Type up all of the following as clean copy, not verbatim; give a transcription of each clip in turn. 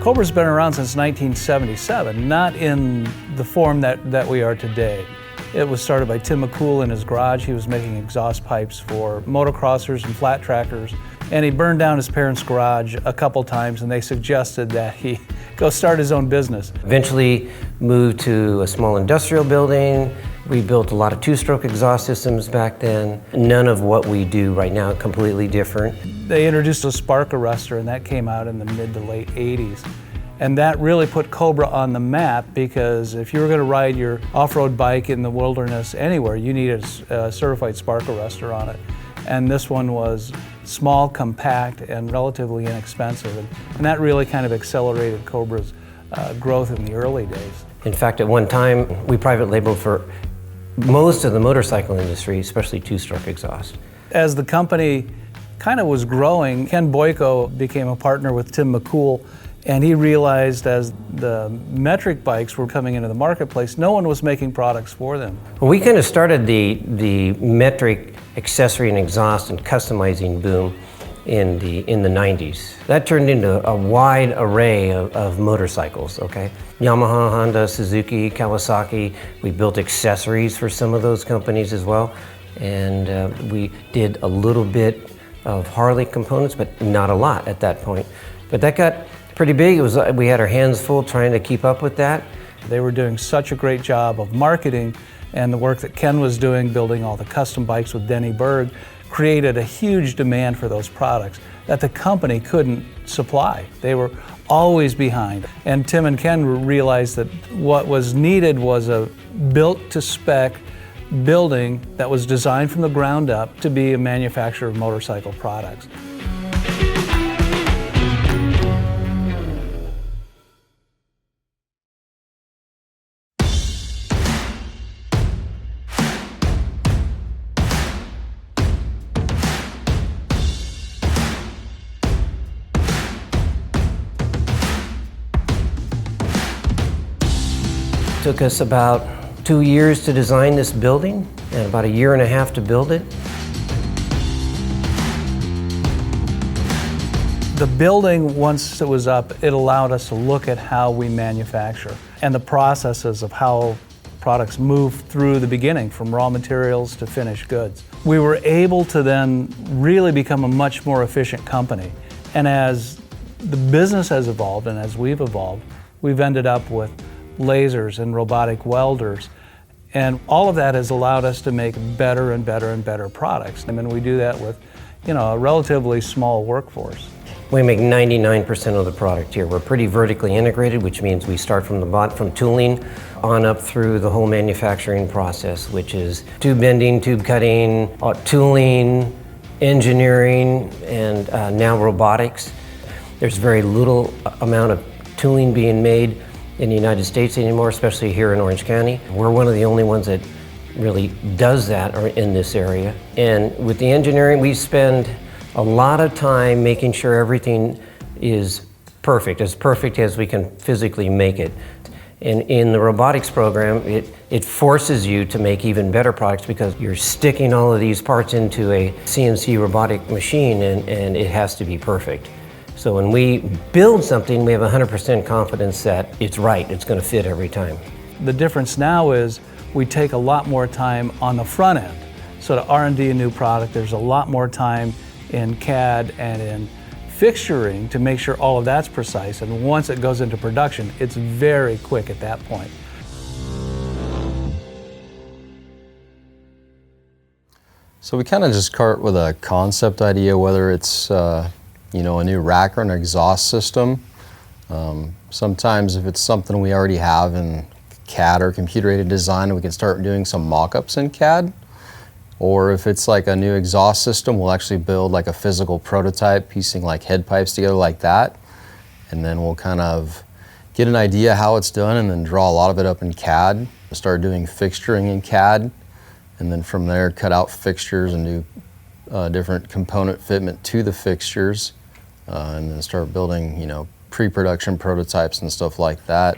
Cobra's been around since 1977, not in the form that we are today. It was started by Tim McCool in his garage. He was making exhaust pipes for motocrossers and flat trackers, and he burned down his parents' garage a couple times, and they suggested that he go start his own business. Eventually moved to a small industrial building. We built a lot of two-stroke exhaust systems back then. None of what we do right now, completely different. They introduced a spark arrestor, and that came out in the mid to late 80s. And that really put Cobra on the map, because if you were going to ride your off-road bike in the wilderness anywhere, you needed a certified spark arrestor on it. And this one was small, compact, and relatively inexpensive. And that really kind of accelerated Cobra's growth in the early days. In fact, at one time, we private labeled for most of the motorcycle industry, especially two-stroke exhaust. As the company kind of was growing, Ken Boyko became a partner with Tim McCool, and he realized as the metric bikes were coming into the marketplace, no one was making products for them. Well, we kind of started the metric accessory and exhaust and customizing boom in the 90s. That turned into a wide array of motorcycles, okay? Yamaha, Honda, Suzuki, Kawasaki. We built accessories for some of those companies as well. And we did a little bit of Harley components, but not a lot at that point. But that got pretty big. We had our hands full trying to keep up with that. They were doing such a great job of marketing, and the work that Ken was doing, building all the custom bikes with Denny Berg, created a huge demand for those products that the company couldn't supply. They were always behind. And Tim and Ken realized that what was needed was a built-to-spec building that was designed from the ground up to be a manufacturer of motorcycle products. It took us about 2 years to design this building and about 1.5 years to build it. The building, once it was up, it allowed us to look at how we manufacture and the processes of how products move through the beginning, from raw materials to finished goods. We were able to then really become a much more efficient company. And as the business has evolved and as we've evolved, we've ended up with lasers and robotic welders. And all of that has allowed us to make better and better and better products. I mean, we do that with, a relatively small workforce. We make 99% of the product here. We're pretty vertically integrated, which means we start from the bottom, from tooling on up through the whole manufacturing process, which is tube bending, tube cutting, tooling, engineering, and now robotics. There's very little amount of tooling being made in the United States anymore, especially here in Orange County. We're one of the only ones that really does that in this area. And with the engineering, we spend a lot of time making sure everything is perfect as we can physically make it. And in the robotics program, it forces you to make even better products, because you're sticking all of these parts into a CNC robotic machine, and it has to be perfect. So when we build something, we have 100% confidence that it's right, it's going to fit every time. The difference now is we take a lot more time on the front end. So to R&D a new product, there's a lot more time in CAD and in fixturing to make sure all of that's precise. And once it goes into production, it's very quick at that point. So we kind of just start with a concept idea, whether it's a new rack or an exhaust system. Sometimes if it's something we already have in CAD or computer-aided design, we can start doing some mock-ups in CAD. Or if it's like a new exhaust system, we'll actually build like a physical prototype, piecing like head pipes together like that. And then we'll kind of get an idea how it's done and then draw a lot of it up in CAD. Start doing fixturing in CAD. And then from there, cut out fixtures and do different component fitment to the fixtures. And then start building, pre-production prototypes and stuff like that.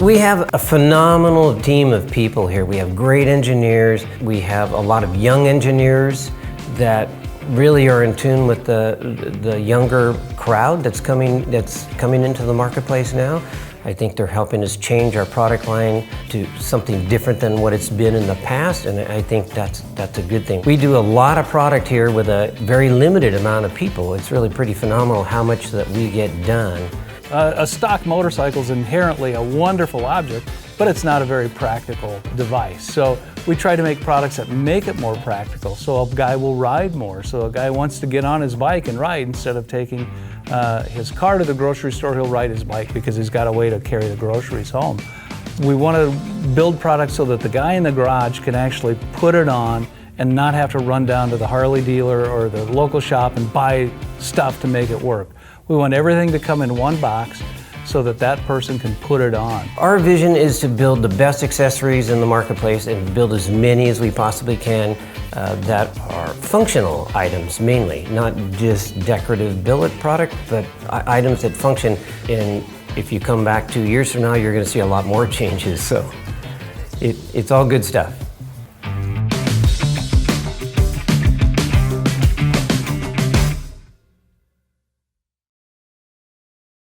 We have a phenomenal team of people here. We have great engineers. We have a lot of young engineers that really are in tune with the younger crowd that's coming into the marketplace now. I think they're helping us change our product line to something different than what it's been in the past, and I think that's a good thing. We do a lot of product here with a very limited amount of people. It's really pretty phenomenal how much that we get done. A stock motorcycle is inherently a wonderful object, but it's not a very practical device. So we try to make products that make it more practical, so a guy will ride more. So a guy wants to get on his bike and ride instead of taking his car to the grocery store, he'll ride his bike because he's got a way to carry the groceries home. We want to build products so that the guy in the garage can actually put it on and not have to run down to the Harley dealer or the local shop and buy stuff to make it work. We want everything to come in one box so that that person can put it on. Our vision is to build the best accessories in the marketplace and build as many as we possibly can that are functional items mainly, not just decorative billet product, but items that function. And if you come back 2 years from now, you're going to see a lot more changes. So it's all good stuff.